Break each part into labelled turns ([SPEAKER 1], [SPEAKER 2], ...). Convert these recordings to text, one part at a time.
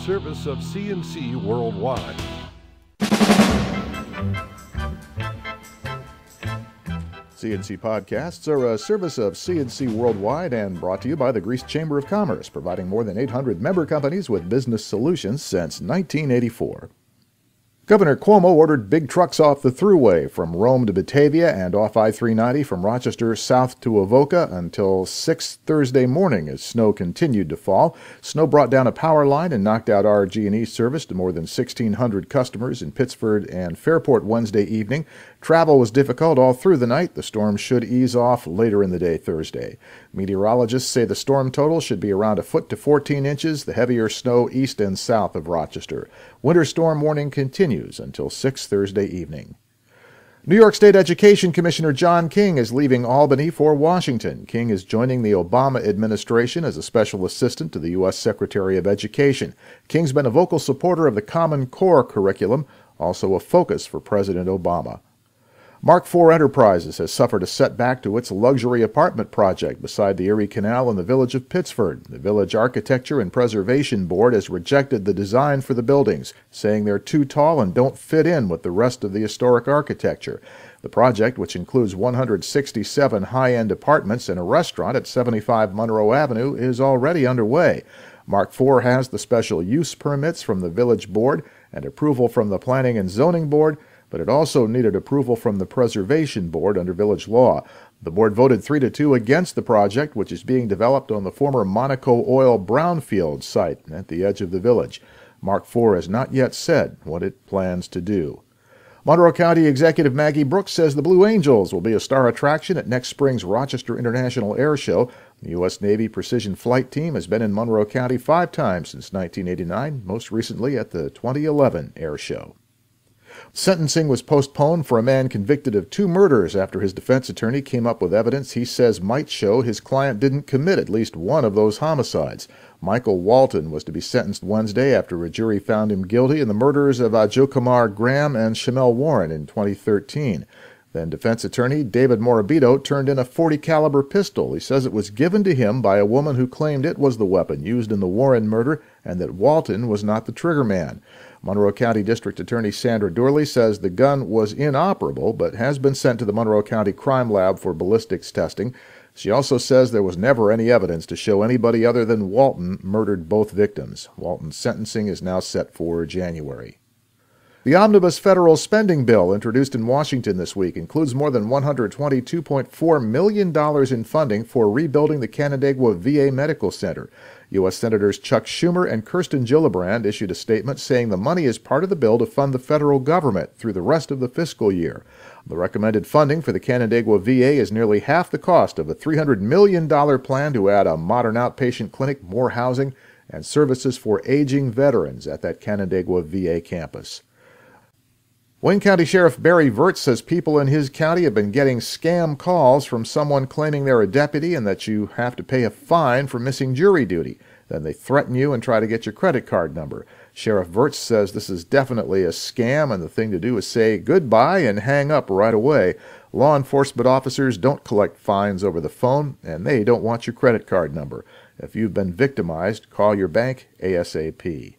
[SPEAKER 1] service of CNC Worldwide.
[SPEAKER 2] CNC Podcasts are a service of CNC Worldwide and brought to you by the Greece Chamber of Commerce, providing more than 800 member companies with business solutions since 1984. Governor Cuomo ordered big trucks off the thruway from Rome to Batavia and off I-390 from Rochester south to Avoca until 6 Thursday morning as snow continued to fall. Snow brought down a power line and knocked out RG&E service to more than 1,600 customers in Pittsford and Fairport Wednesday evening. Travel was difficult all through the night. The storm should ease off later in the day Thursday. Meteorologists say the storm total should be around 1 foot to 14 inches, the heavier snow east and south of Rochester. Winter storm warning continues until 6 Thursday evening. New York State Education Commissioner John King is leaving Albany for Washington. King is joining the Obama administration as a special assistant to the U.S. Secretary of Education. King's been a vocal supporter of the Common Core curriculum, also a focus for President Obama. Mark IV Enterprises has suffered a setback to its luxury apartment project beside the Erie Canal in the village of Pittsford. The Village Architecture and Preservation Board has rejected the design for the buildings, saying they're too tall and don't fit in with the rest of the historic architecture. The project, which includes 167 high-end apartments and a restaurant at 75 Monroe Avenue, is already underway. Mark IV has the special use permits from the Village Board and approval from the Planning and Zoning Board, but it also needed approval from the Preservation Board under village law. The board voted 3-2 against the project, which is being developed on the former Monaco Oil brownfield site at the edge of the village. Mark IV has not yet said what it plans to do. Monroe County Executive Maggie Brooks says the Blue Angels will be a star attraction at next spring's Rochester International Air Show. The U.S. Navy Precision Flight Team has been in Monroe County 5 times since 1989, most recently at the 2011 Air Show. Sentencing was postponed for a man convicted of 2 murders after his defense attorney came up with evidence he says might show his client didn't commit at least one of those homicides. Michael Walton was to be sentenced Wednesday after a jury found him guilty in the murders of Jocamar Graham and Shamel Warren in 2013. Then defense attorney David Morabito turned in a .40 caliber pistol. He says it was given to him by a woman who claimed it was the weapon used in the Warren murder and that Walton was not the trigger man. Monroe County District Attorney Sandra Doorley says the gun was inoperable but has been sent to the Monroe County Crime Lab for ballistics testing. She also says there was never any evidence to show anybody other than Walton murdered both victims. Walton's sentencing is now set for January. The omnibus federal spending bill introduced in Washington this week includes more than $122.4 million in funding for rebuilding the Canandaigua VA Medical Center. U.S. Senators Chuck Schumer and Kirsten Gillibrand issued a statement saying the money is part of the bill to fund the federal government through the rest of the fiscal year. The recommended funding for the Canandaigua VA is nearly half the cost of a $300 million plan to add a modern outpatient clinic, more housing, and services for aging veterans at that Canandaigua VA campus. Wayne County Sheriff Barry Virts says people in his county have been getting scam calls from someone claiming they're a deputy and that you have to pay a fine for missing jury duty. Then they threaten you and try to get your credit card number. Sheriff Virts says this is definitely a scam and the thing to do is say goodbye and hang up right away. Law enforcement officers don't collect fines over the phone and they don't want your credit card number. If you've been victimized, call your bank ASAP.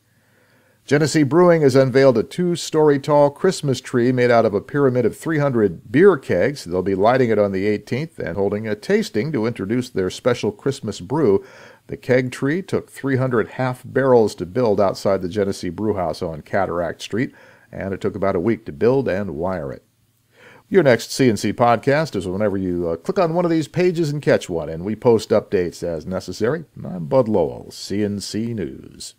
[SPEAKER 2] Genesee Brewing has unveiled a 2-story tall Christmas tree made out of a pyramid of 300 beer kegs. They'll be lighting it on the 18th and holding a tasting to introduce their special Christmas brew. The keg tree took 300 half barrels to build outside the Genesee Brewhouse on Cataract Street, and it took about a week to build and wire it. Your next CNC podcast is whenever you click on one of these pages and catch one, and we post updates as necessary. I'm Bud Lowell, CNC News.